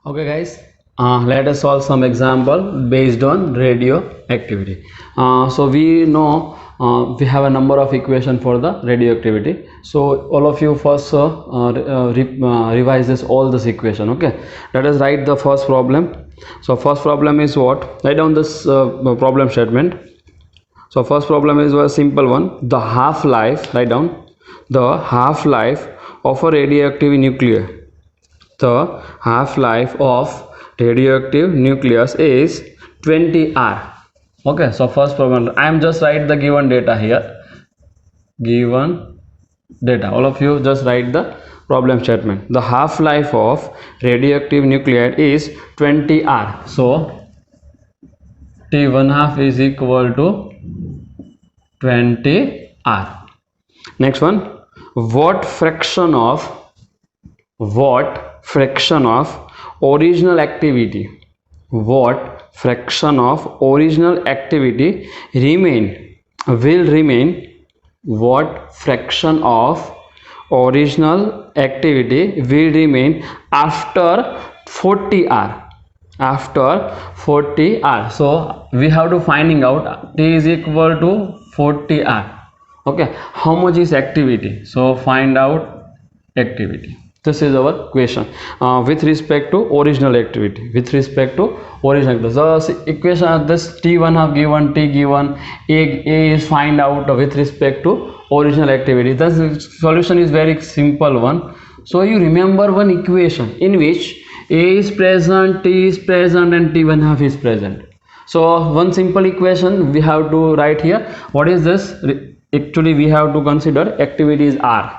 Okay, guys, let us solve some example based on radioactivity. So we know we have a number of equation for the radioactivity. So all of you first revise this all this equation. Okay, let us write the first problem. So first problem is what? Write down this problem statement. So first problem is a simple one. The half life. Write down the half life of a radioactive nucleus. The half-life of radioactive nucleus is 20 R. Okay, so first problem, I am just write the given data here. Given data. All of you just write the problem statement. The half-life of radioactive nuclide is 20 R. So T1 half is equal to 20 R. Next one, what fraction of original activity will remain what fraction of original activity will remain after 40 R. So we have to finding out T is equal to 40 R. Okay, how much is activity? So find out activity. This is our question with respect to original activity. The equation of this T1 have given, T given, A is find out with respect to original activity. The solution is very simple one. So you remember one equation in which A is present, T is present, and T1 half is present. So one simple equation we have to write here. What is this? Actually we have to consider activity is R.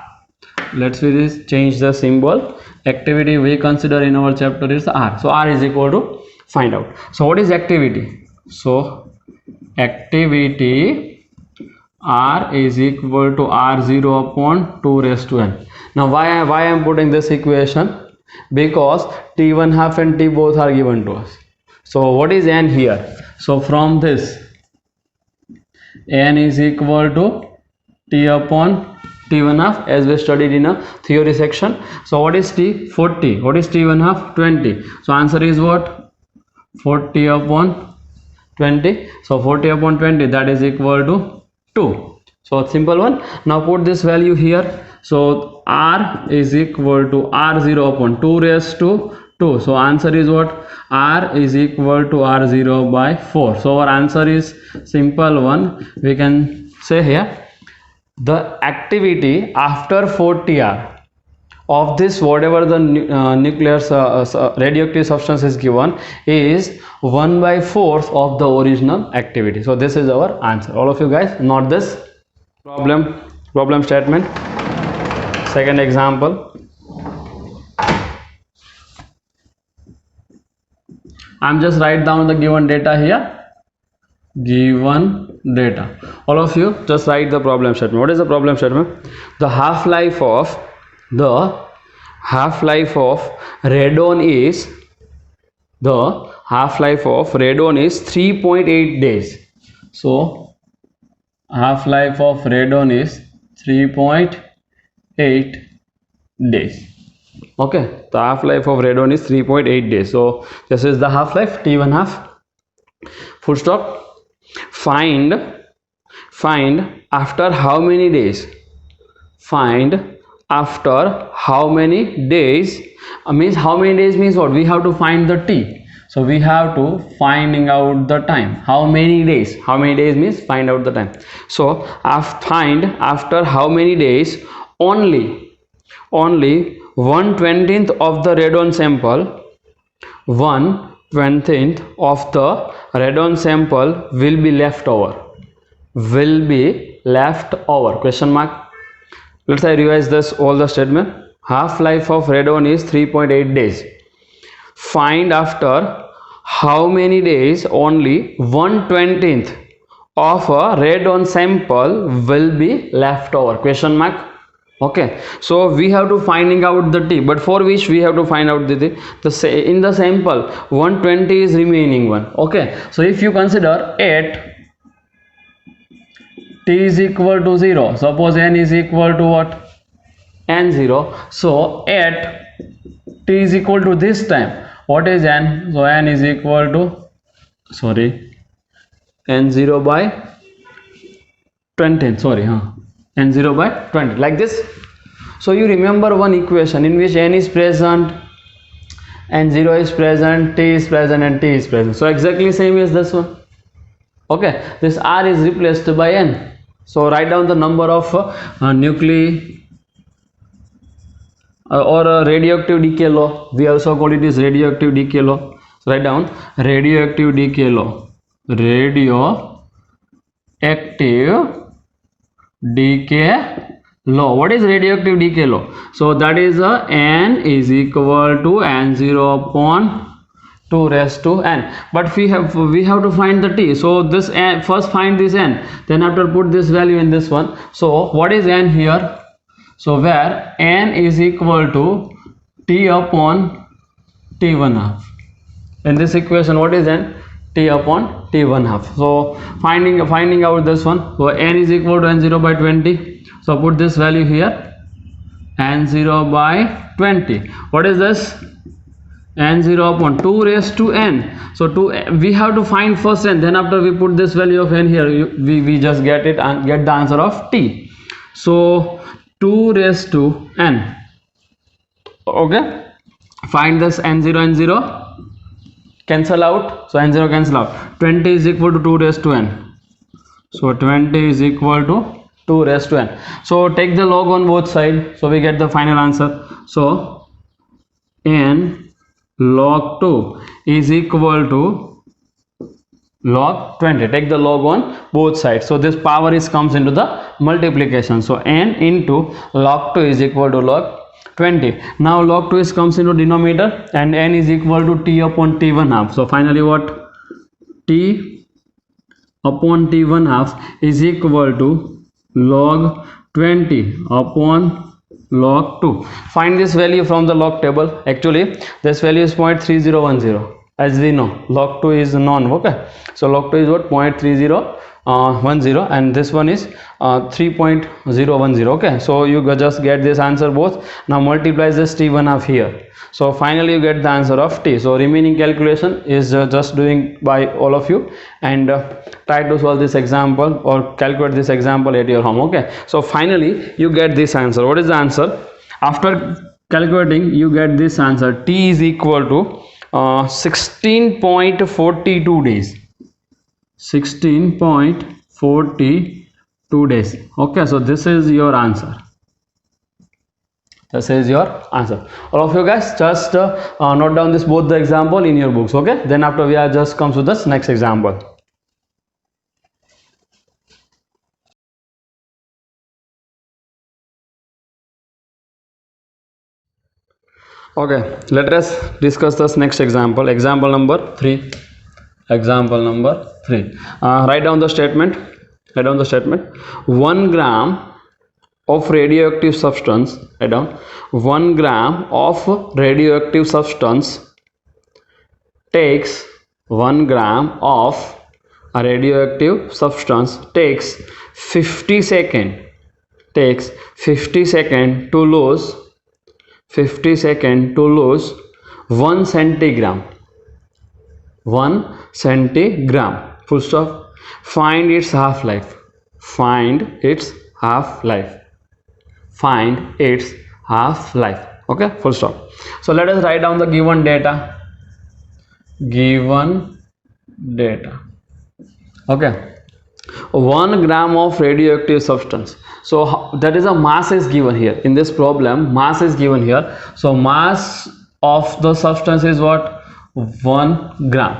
Let's change the symbol. Activity we consider in our chapter is R. So R is equal to find out. So what is activity? So activity R is equal to R0 upon 2 raised to n. Now why I am putting this equation? Because T1 half and T both are given to us. So what is n here? So from this n is equal to T upon T1 half, as we studied in a theory section. So what is T? 40. What is T1 half? 20. So answer is what? 40 upon 20. So 40 upon 20, that is equal to 2. So simple one. Now put this value here. So R is equal to R0 upon 2 raised to 2. So answer is what? R is equal to R0 by 4. So our answer is simple one. We can say here the activity after 40 R of this whatever the nuclear radioactive substance is given is 1/4 of the original activity. So this is our answer. All of you guys note this problem statement. Second example, I'm just write down the given data here. Given data. All of you just write the problem statement. What is the problem statement? The half-life of radon is 3.8 days. So half-life of radon is 3.8 days. Okay, the half-life of radon is 3.8 days. So this is the half-life, T1 half. Full stop. Find after how many days? Find after how many days? Means how many days means what? We have to find the T. So we have to finding out the time. How many days? How many days means find out the time. So find after how many days? Only 1/20th of the radon sample. 1/20th of the radon sample will be left over. Question mark. Let's revise this all the statement. Half-life of radon is 3.8 days. Find after how many days only 1/20th of a radon sample will be left over. Question mark. Okay, so we have to finding out the T, but for which we have to find out in the sample 120 is remaining one. Okay, so if you consider at T is equal to 0, suppose n is equal to what? N0. So at T is equal to this time, what is n? So n is equal to, sorry, n0 by 20, sorry, n0 by 20, like this. So you remember one equation in which n is present, n0 is present, t is present, and t is present. So exactly same as this one. Okay, this r is replaced by n. So write down the number of nuclei or radioactive decay law. We also call it as radioactive decay law. So write down radioactive decay law. Radioactive decay law. What is radioactive decay law? So that is n is equal to n0 upon 2 raised to n, but we have to find the t. So this n, first find this n, then after put this value in this one. So what is n here? So where n is equal to t upon t1 half. In this equation, what is n? T upon t1 half. So finding out this one. So n is equal to n0 by 20. So put this value here, n0 by 20. What is this? n0 upon 2 raised to n. So we have to find first n, then after we put this value of n here, we just get it and get the answer of t. So 2 raised to n. Okay, find this n0, n0 cancel out. So n0 cancel out. 20 is equal to 2 raised to n. So 20 is equal to 2 raised to n. So take the log on both sides. So we get the final answer. So n log 2 is equal to log 20. Take the log on both sides. So this power is comes into the multiplication. So n into log 2 is equal to log 20. Now log 2 is comes into denominator and n is equal to t upon t1 half. So finally what? T upon t1 half is equal to log 20 upon log 2. Find this value from the log table. Actually this value is 0.3010. As we know, log 2 is non. Okay, so log 2 is what? 0.3010, and this one is 3.010. Okay, so you just get this answer both. Now multiply this t1 half here. So finally you get the answer of t. So remaining calculation is just doing by all of you, and try to solve this example or calculate this example at your home. Okay, so finally you get this answer. What is the answer? After calculating you get this answer. T is equal to 16.42 days. 16.42 days. Okay, so this is your answer. This is your answer. All of you guys just note down this both the example in your books. Okay, then after we are just comes to this next example. Okay, let us discuss this next example. Example number 3. Example number 3. Write down the statement. 1 gram of radioactive substance. Write down 1 gram of radioactive substance takes 1 gram of a radioactive substance takes 50 seconds to lose 1 centigram. Full stop. Find its half-life. Okay, full stop. So let us write down the given data. Okay, 1 gram of radioactive substance. So that is a mass is given here in this problem. Mass is given here. So mass of the substance is what? 1 gram,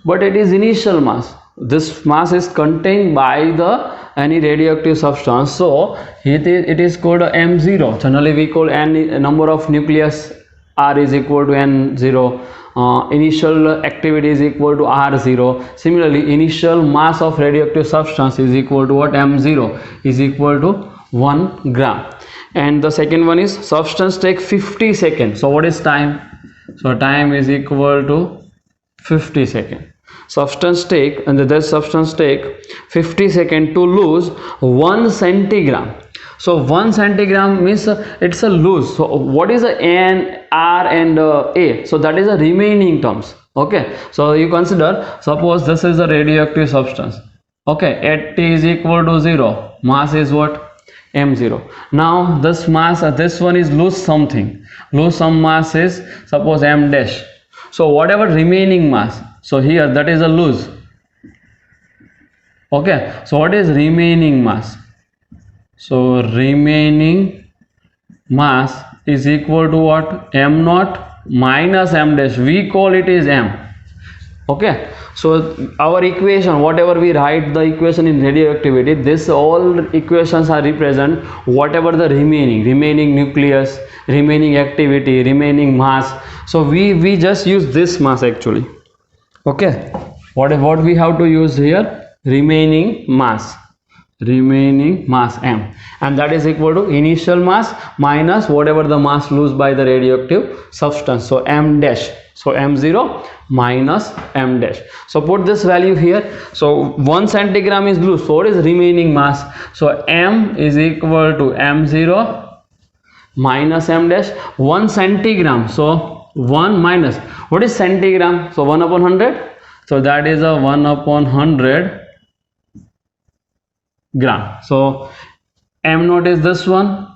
but it is initial mass. This mass is contained by the any radioactive substance, so it is called m0. Generally we call n number of nucleus r is equal to n0. Initial activity is equal to r0. Similarly, initial mass of radioactive substance is equal to what? m0 is equal to 1 gram. And the second one is substance take 50 seconds. So what is time? So time is equal to 50 seconds. Substance take, and the substance take 50 seconds to lose 1 centigram. So 1 centigram means it's a loose. So what is the N, R and A? So that is the remaining terms. Okay, so you consider, suppose this is a radioactive substance. Okay, at T is equal to 0, mass is what? M0. Now this mass, this one is lose something. Lose some mass is suppose M dash. So whatever remaining mass, so here that is a lose. Okay, so what is remaining mass? So remaining mass is equal to what? M naught minus M dash. We call it is M. Okay, so our equation, whatever we write the equation in radioactivity, this all equations are represent whatever the remaining nucleus, remaining activity, remaining mass. So we just use this mass actually. Okay, what we have to use here? Remaining mass M, and that is equal to initial mass minus whatever the mass lose by the radioactive substance. So M dash, so M0 minus M dash. So put this value here. So 1 centigram is loose, so what is remaining mass? So M is equal to M0 minus M dash. 1 centigram, so 1 minus, what is centigram? So 1 upon 100, so that is a 1 upon 100 gram. So M naught is this one,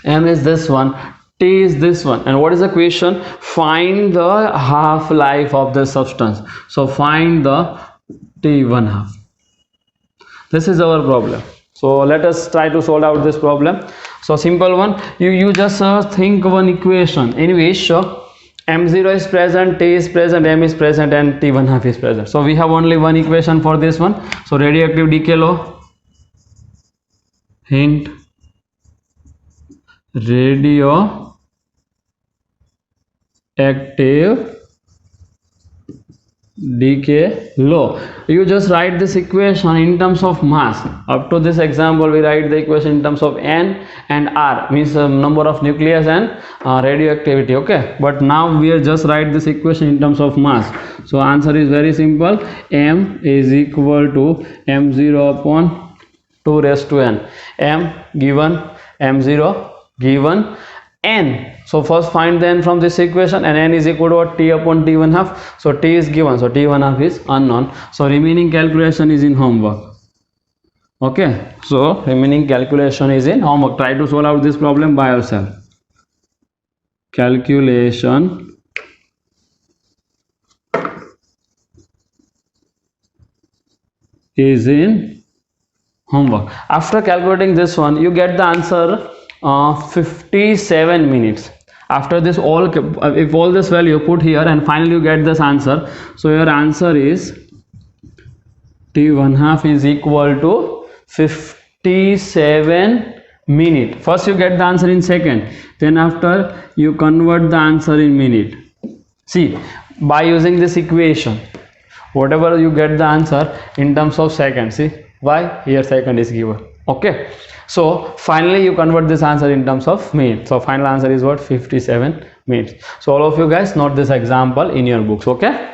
M is this one, T is this one, and what is the question? Find the half life of the substance. So find the T1 half. This is our problem. So let us try to solve out this problem. So simple one, you just think one equation in which M0 is present, T is present, M is present, and T1 half is present. So we have only one equation for this one. So radioactive decay law. Hint, radioactive decay law. You just write this equation in terms of mass. Up to this example we write the equation in terms of N and R, means number of nucleus and radioactivity. Okay, but now we are just write this equation in terms of mass. So answer is very simple. M is equal to M0 upon 2 raised to n. M given, M0 given, n. So first find the n from this equation, and n is equal to what? T upon T1 half. So T is given, so T1 half is unknown. So remaining calculation is in homework. Okay, so remaining calculation is in homework. Try to solve out this problem by yourself. Calculation is in homework. After calculating this one, you get the answer 57 minutes. After this, if all this value put here, and finally you get this answer. So your answer is T1 half is equal to 57 minute. First you get the answer in second, then after you convert the answer in minute. See, by using this equation, whatever you get the answer in terms of second. See, why? Here second is given. Okay, so finally you convert this answer in terms of minutes. So final answer is what? 57 minutes. So all of you guys note this example in your books. Okay.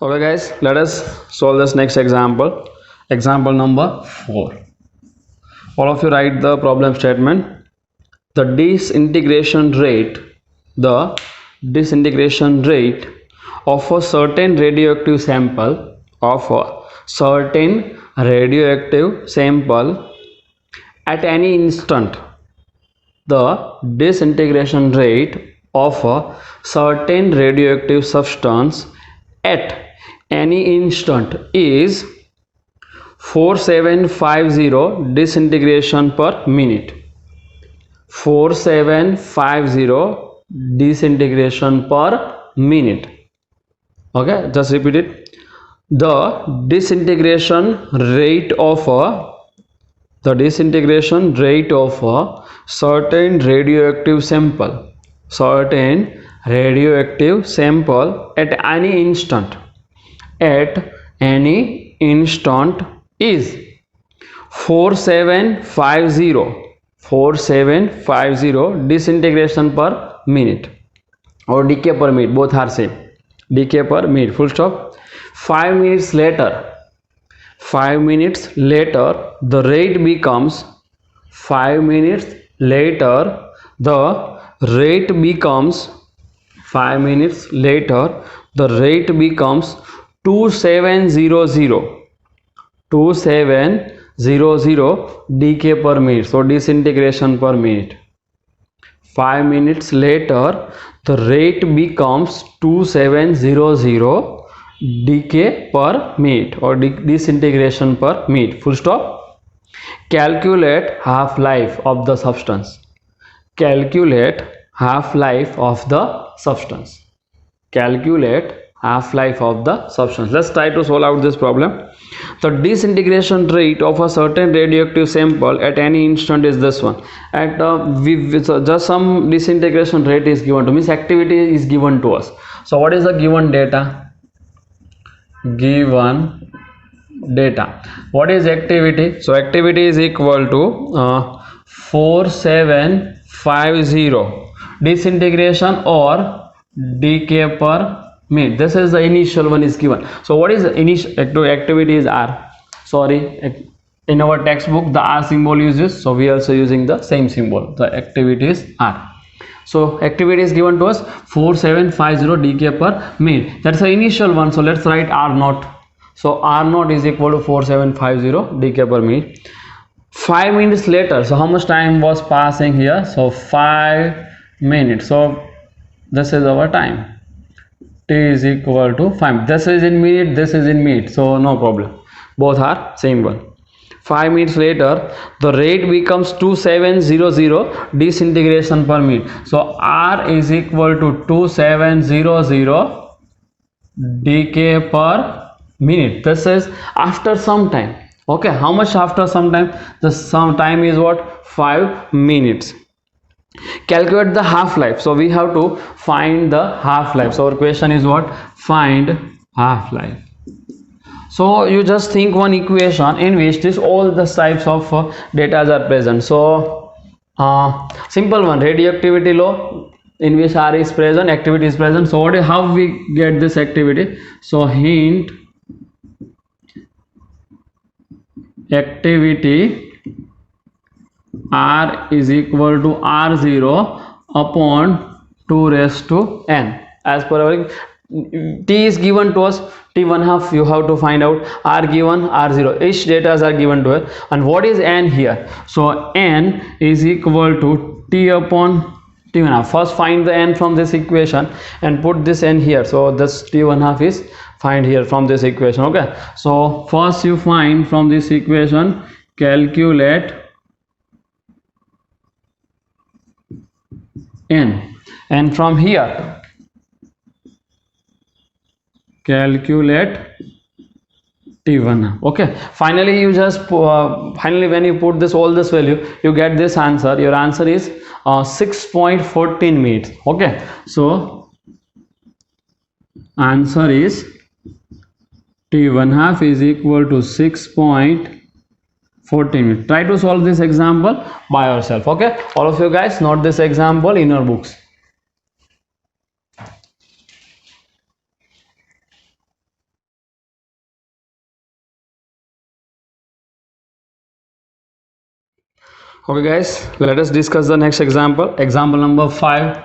Okay guys, let us solve this next example. Example number 4. All of you write the problem statement. The disintegration rate of a certain radioactive sample at any instant. The disintegration rate of a certain radioactive substance at any instant is 4750 disintegration per minute. 4750 disintegration per minute. Okay, just repeat it. The disintegration rate of a certain radioactive sample at any instant is 4750 disintegration per minute or decay per minute, both are same. decay per minute, full stop. 5 minutes later, 5 minutes later the rate becomes 5 minutes later the rate becomes 5 minutes later the rate becomes 2700 decay per minute, so disintegration per minute. 5 minutes later the rate becomes 2700 decay per minute or disintegration per minute, full stop. Calculate half life of the substance. Calculate half life of the substance. Calculate half life of the substance. Let's try to solve out this problem. The disintegration rate of a certain radioactive sample at any instant is this one. At just some disintegration rate is given to, means activity is given to us. So what is the given data? Given data. What is activity? So activity is equal to 4750 disintegration or decay per minute. This is the initial one is given. So what is the initial activity is R. Sorry, in our textbook the R symbol uses, so we are also using the same symbol. The activity is R. So activity is given to us 4750 decay per minute. That's the initial one. So let's write R naught. So R naught is equal to 4750 decay per minute. 5 minutes later, so how much time was passing here? So 5 minutes. So this is our time. T is equal to 5. This is in minute, this is in minute, so no problem, both are same one. 5 minutes later the rate becomes 2700 disintegration per minute. So R is equal to 2700 decay per minute. This is after some time. Okay, how much after some time? The some time is what? 5 minutes. Calculate the half life. So we have to find the half life. So our question is what? Find half life. So you just think one equation in which this all the types of data are present. So simple one, radioactivity law in which R is present, activity is present. So what is, how we get this activity? So hint activity R is equal to R0 upon 2 raised to n. As per our T is given to us, T1 half you have to find out, R given, R0, each data are given to us. And what is n here? So n is equal to T upon T1 half. First find the n from this equation and put this n here. So this T1 half is find here from this equation. Okay, so first you find from this equation, calculate n, and from here calculate T1. Okay, finally you just finally when you put this all this value, you get this answer. Your answer is 6.14 minutes. Okay, so answer is T1 half is equal to 6.14 minutes. Try to solve this example by yourself. Okay, all of you guys note this example in your books. Okay guys, let us discuss the next example. Example number 5.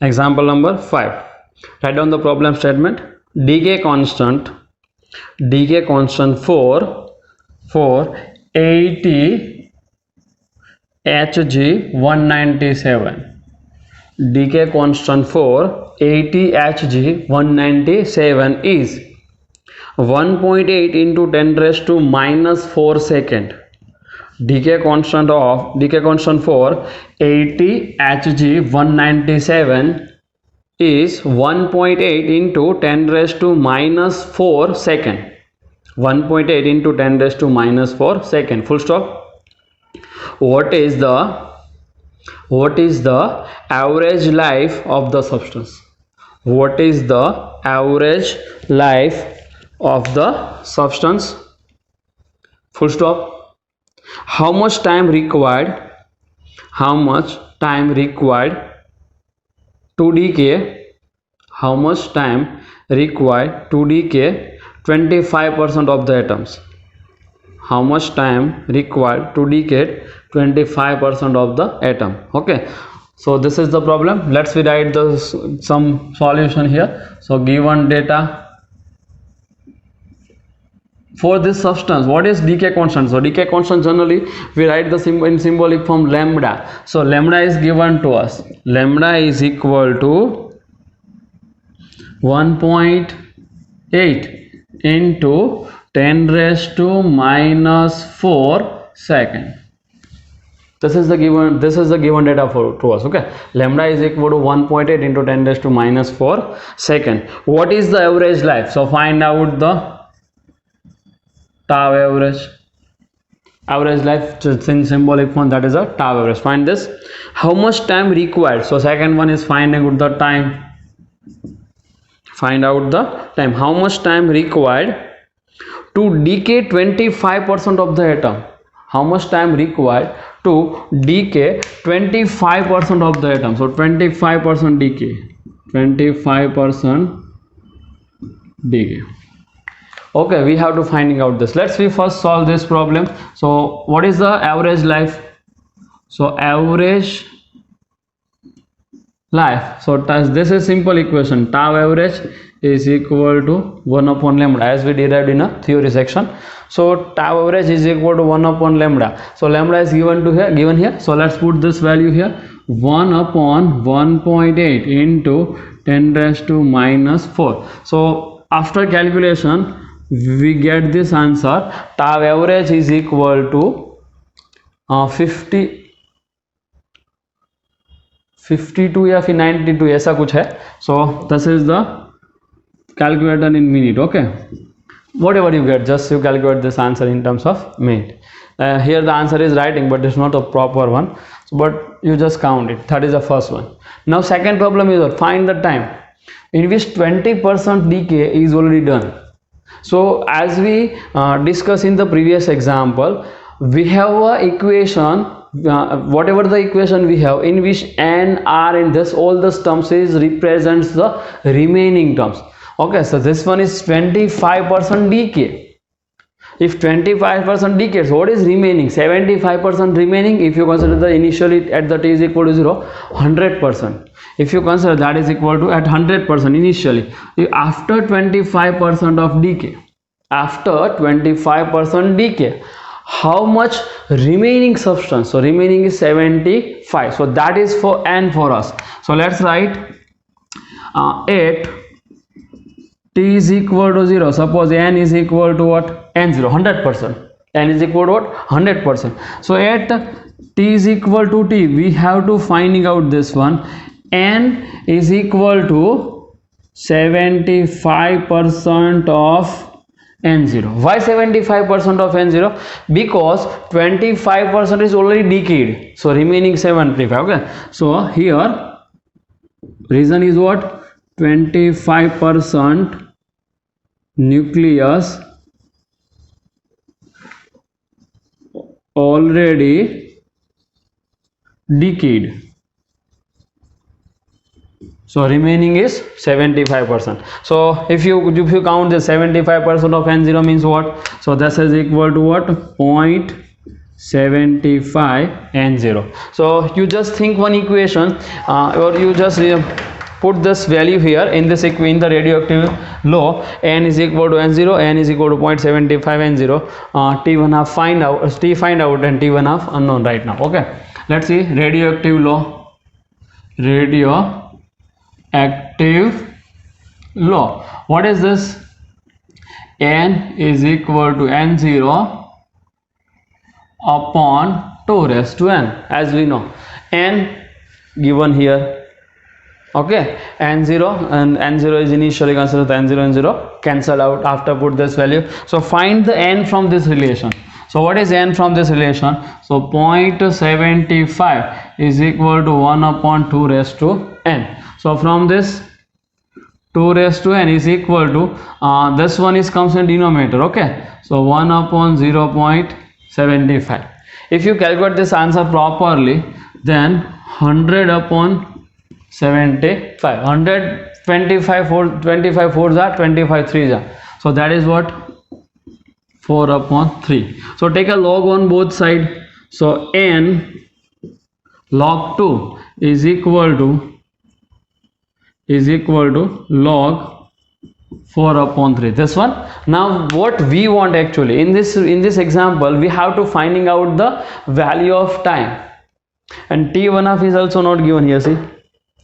Example number 5. Write down the problem statement. Decay constant for 80 Hg197. Decay constant for 80 Hg197 is 1.8 into 10 raised to minus 4 second. Decay constant for 80 Hg197 is 1.8 into 10 raised to minus 4 second. 1.8 into 10 raised to minus 4 second. Full stop. What is the average life of the substance? What is the average life of the substance? Full stop. How much time required to decay? how much time required to decay 25% of the atoms. How much time required to decay 25% of the atom. Okay, so this is the problem. Let's write some solution here. So given data for this substance, what is decay constant? So decay constant, generally we write the in symbolic form lambda. So lambda is given to us. Lambda is equal to 1.8 into 10 raised to minus 4 second. This is the given data to us. Okay, lambda is equal to 1.8 into 10 raised to minus 4 second. What is the average life? So find out the tau average. Average life in symbolic form, that is a tau average. Find this. How much time required? So second one is finding out the time. Find out the time. How much time required to decay 25% of the atom? How much time required to decay 25% of the atom? So 25% decay. 25% decay. Okay, we have to finding out this. Let's first solve this problem. So what is the average life? So average life. So this is simple equation. Tau average is equal to 1 upon lambda, as we derived in a theory section. So tau average is equal to 1 upon lambda. So lambda is given here. So let's put this value here. 1 upon 1.8 into 10 raised to minus 4. So after calculation we get this answer. Tau average is equal to 52 या फिर 92 ऐसा कुछ है. So this is the calculator in minute. Okay, whatever you get, just you calculate this answer in terms of minute. Here the answer is writing, but it's not a proper one. So, but you just count it. That is the first one. Now second problem is find the time in which 20% decay is already done. So as we discussed in the previous example, we have a equation. Whatever the equation we have, in which n, r in this all the terms is represents the remaining terms. Okay, so this one is 25% decay. If 25% decays, what is remaining? 75% remaining. If you consider the initially at the t is equal to 0, 100%. If you consider that is equal to at 100% initially, after 25% of decay, after 25% decay, how much remaining substance? So remaining is 75. So that is for n for us. So let's write at t is equal to 0. Suppose n is equal to what? n0, 100%. n is equal to what? 100%. So at t is equal to t, we have to finding out this one. n is equal to 75% of n0. Why 75% of n0? Because 25% is already decayed, so remaining 75. Okay, so here reason is what? 25% nucleus already decayed, so remaining is 75%. So if you count the 75% of n0 means what? So this is equal to what? 0.75 n0. So you just think one equation, or you just put this value here in this in the radioactive law. N is equal to n0, n is equal to 0.75 n0. T1 half find out, T find out, and T1 half unknown right now. Okay, let's see radioactive law. Radioactive law. What is this? N is equal to n0 upon 2 raised to n. As we know, n given here. Okay, n0 and n0 is initially considered. The n0 and 0 cancel out after put this value. So find the n from this relation. So what is n from this relation? So 0.75 is equal to 1 upon 2 raised to n. So from this 2 raised to n is equal to this one is comes in denominator. Okay, so 1 upon 0.75. If you calculate this answer properly, then 100 upon 75. 125 25 4s are 25 3s are. So that is what 4 upon 3. So take a log on both side. So n log 2 is equal to log 4 upon 3. This one. Now what we want actually in this example, we have to finding out the value of time, and t1 is also not given here, see,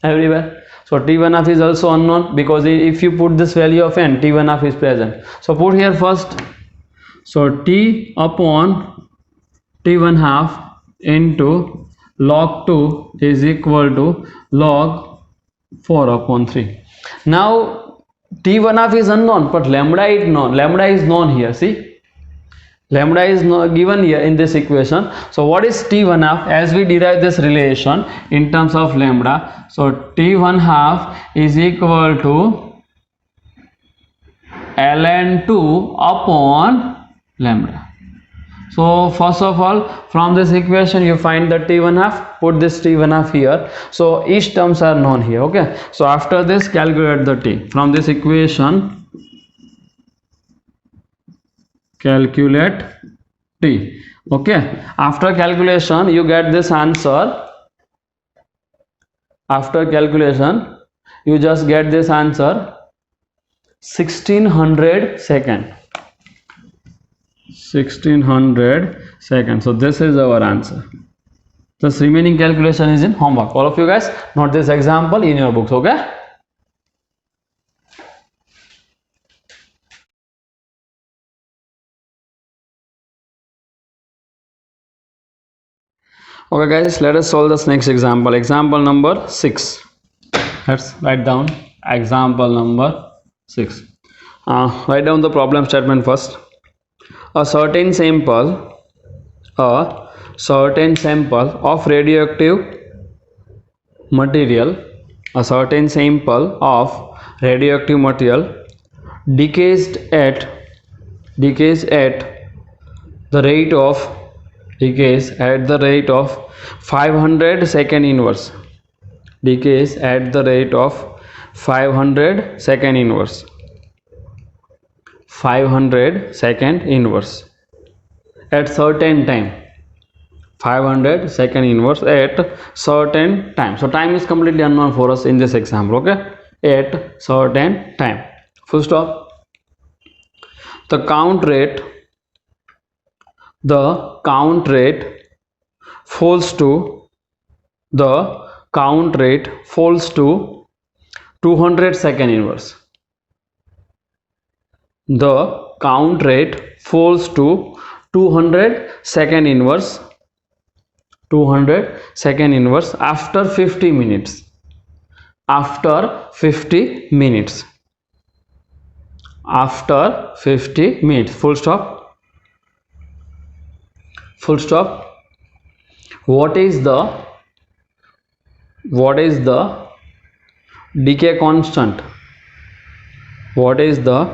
everywhere. So t1 is also unknown, because if you put this value of n, t1 is present. So put here first. So t upon t1 into log 2 is equal to log 4 upon 3. Now t1 is unknown, but lambda is known. Lambda is known here, see, lambda is given here in this equation. So what is t1 as we derive this relation in terms of lambda? So t1 is equal to ln2 upon lambda. So first of all, from this equation you find the t1 put this t1 here. So each terms are known here. Okay, so after this calculate the t. From this equation calculate t. Okay, after calculation you get this answer. After calculation you just get this answer 1600 second. 1600 seconds. So this is our answer. This remaining calculation is in homework. All of you guys note this example in your books. Okay, guys, let us solve this next example. Example number 6. Let's write down example number 6. Write down the problem statement first. A certain sample of radioactive material decays at the rate of 500 second inverse. Decays at the rate of 500 second inverse. 500 second inverse at certain time. 500 second inverse at certain time. So time is completely unknown for us in this example. Okay, at certain time. Full stop. The count rate falls to 200 second inverse. The count rate falls to 200 second inverse. 200 second inverse after 50 minutes. After 50 minutes. After 50 minutes. Full stop. Full stop. What is the decay constant? What is the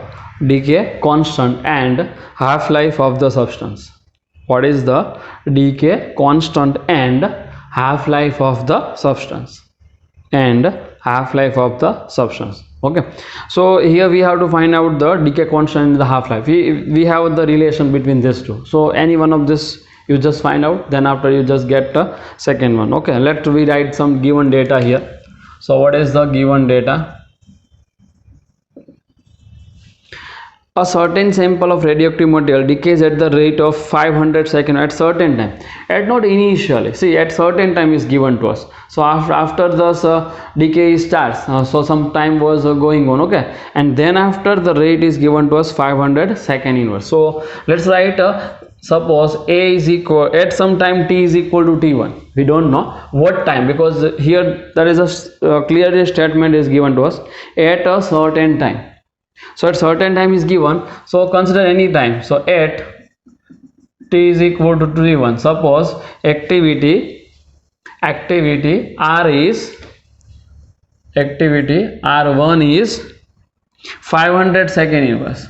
decay constant and half-life of the substance? What is the decay constant and half-life of the substance? Okay, so here we have to find out the decay constant and the half-life. We have the relation between these two. So any one of this you just find out, then after you just get the second one. Okay, let's rewrite some given data here. So what is the given data? A certain sample of radioactive material decays at the rate of 500 seconds at certain time. At not initially, see, at certain time is given to us. So after this decay starts, so some time was going on. Okay, and then after the rate is given to us 500 second inverse. So let's write suppose a is equal at some time t is equal to t1. We don't know what time, because here there is a clear statement is given to us at a certain time. So at certain time is given, so consider any time. So at t is equal to t1, suppose activity R1 is 500 second inverse.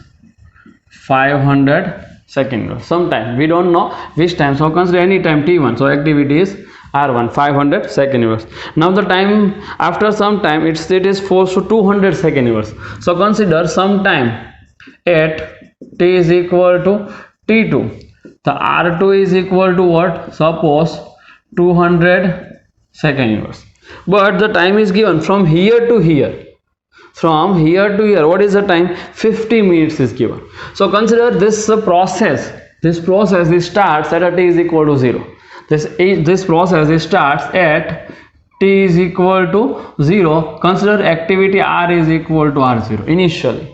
500 second inverse. Sometime we don't know which time, so consider any time t1. So activity is R1 500 second inverse. Now the time, after some time it is forced to 200 second inverse. So consider some time at t is equal to t2. The R2 is equal to what? Suppose 200 second inverse. But the time is given from here to here. From here to here, what is the time? 50 minutes is given. So consider this process. This process starts at a t is equal to 0. This process starts at t is equal to 0. Consider activity R is equal to R0 initially.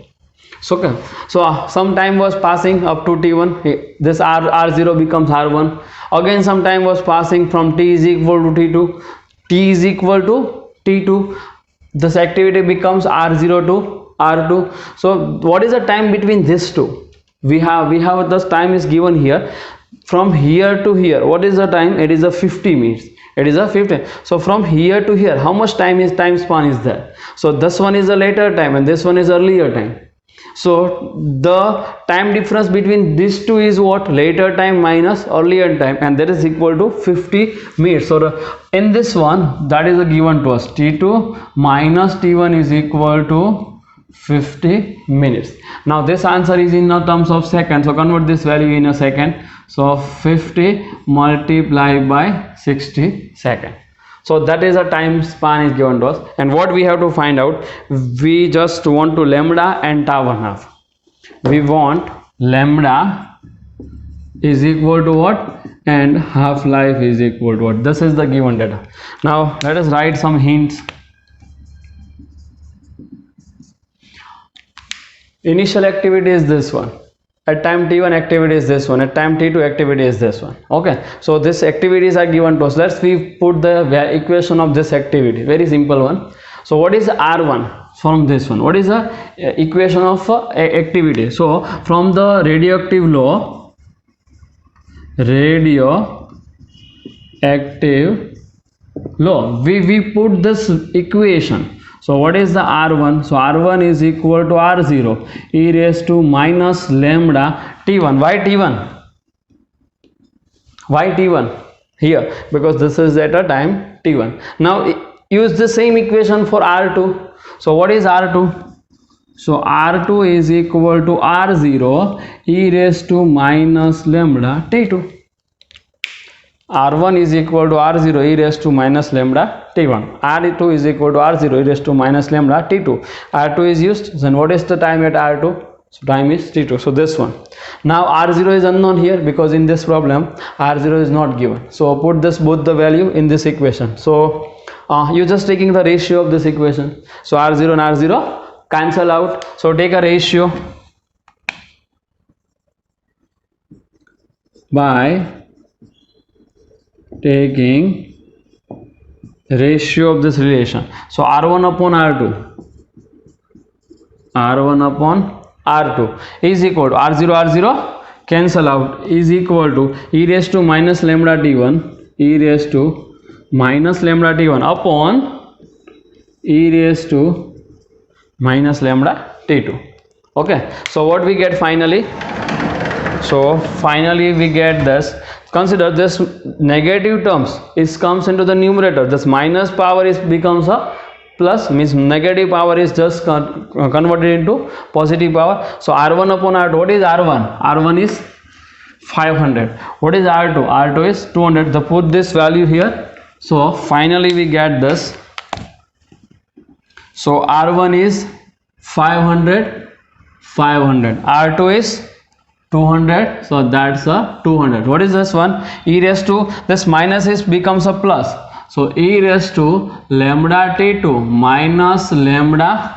So okay. So some time was passing up to t1. This R0 becomes R1. Again some time was passing from t is equal to t2. T is equal to t2. This activity becomes R0 to R2. So what is the time between these two? We have this time is given here. From here to here, what is the time? It is a 50 minutes. It is a 50. So from here to here, how much time span is there? So this one is a later time and this one is earlier time. So the time difference between these two is what? Later time minus earlier time, and that is equal to 50 minutes. So in this one, that is given to us, t2 minus t1 is equal to 50 minutes. Now this answer is in the terms of seconds, so convert this value in a second. So 50 multiplied by 60 seconds. So that is a time span is given to us, and what we have to find out, we just want to lambda and tau 1/2. We want lambda is equal to what, and half-life is equal to what. This is the given data. Now let us write some hints. Initial activity is this one. At time t1 activity is this one. At time t2 activity is this one. Okay, so these activities are given to us. Let's put the equation of this activity. Very simple one. So what is R1 from this one? What is the equation of activity? So from the radioactive law, we put this equation. So what is the R1? So R1 is equal to R0 e raised to minus lambda t1. Why t1? Why t1 here? Because this is at a time t1. Now use the same equation for R2. So what is R2? So R2 is equal to R0 e raised to minus lambda t2. R1 is equal to R0 e raised to minus lambda t1. R2 is equal to R0 e raised to minus lambda t2. R2 is used. Then what is the time at R2? So time is t2. So this one. Now R0 is unknown here because in this problem R0 is not given. So put this both the value in this equation. So you just taking the ratio of this equation. So R0 and R0 cancel out. So take a ratio by taking ratio of this relation. So R1 upon R2, R1 upon R2 is equal to R0 cancel out, is equal to e raised to minus lambda t1, e raised to minus lambda t1 upon e raised to minus lambda t2. Okay, so what we get finally? So finally we get this. Consider this negative terms comes into the numerator. This minus power becomes a plus, means negative power is just converted into positive power. So R1 upon R2. What is R1? R1 is 500. What is R2? R2 is 200. So put this value here. So finally we get this. So R1 is 500. R2 is 200, so that's a 200. What is this one? E raised to, this minus becomes a plus. So e raised to lambda t2 minus lambda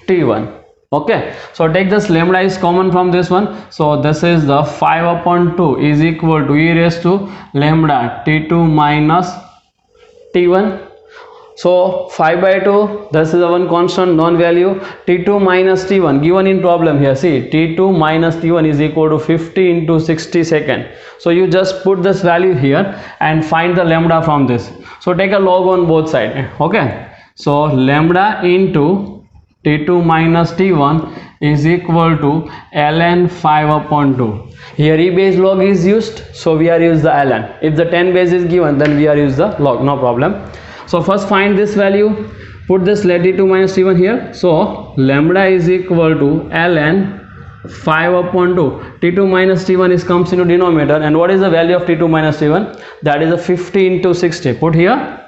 t1. Okay, so take this lambda is common from this one. So this is the 5 upon 2 is equal to e raised to lambda t2 minus t1. So 5 by 2, this is a one constant non value. T2 minus T1 given in problem here. See, T2 minus T1 is equal to 50 into 60 second. So you just put this value here and find the lambda from this. So take a log on both sides. Okay. So lambda into T2 minus T1 is equal to ln 5 upon 2. Here E base log is used, so we are use the ln. If the 10 base is given, then we are use the log, no problem. So first find this value, put this T2 minus T1 here. So lambda is equal to ln 5 upon 2. T2 minus T1 is comes into denominator, and what is the value of T2 minus T1? That is a 50 into 60. Put here.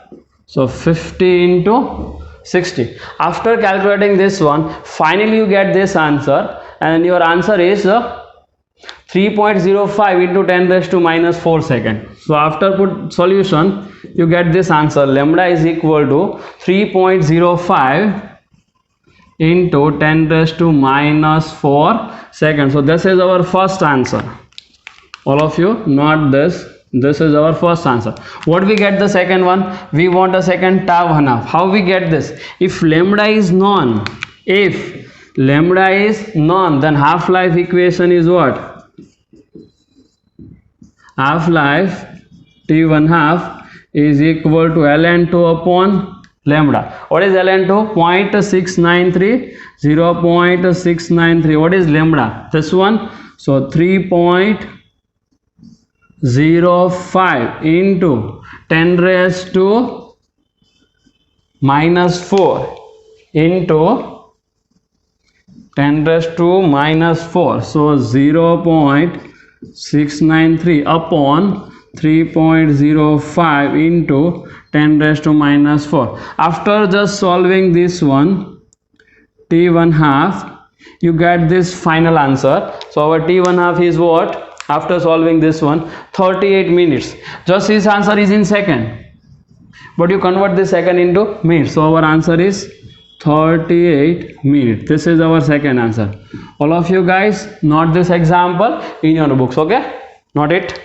So 50 into 60. After calculating this one, finally you get this answer, and your answer is 3.05 into 10 raised to minus 4 second. So after put solution, you get this answer. Lambda is equal to 3.05 into 10 raised to minus 4 seconds. So this is our first answer. All of you, not this. This is our first answer. What we get the second one? We want a second tau 1/2. How we get this? If lambda is known, then half-life equation is what? Half-life T1/2 is equal to ln 2 upon lambda. What is ln 2? 0.693. 0.693. What is lambda? This one. So 3.05 into 10 raised to minus 4 into 10 raised to minus 4. So 0.693 upon 3.05 into 10 raised to minus 4. After just solving this one, T1/2, you get this final answer. So our T1/2 is what? After solving this one, 38 minutes. Just his answer is in second, but you convert this second into minutes. So our answer is 38 minutes. This is our second answer. All of you guys, note this example in your books, okay? Note it.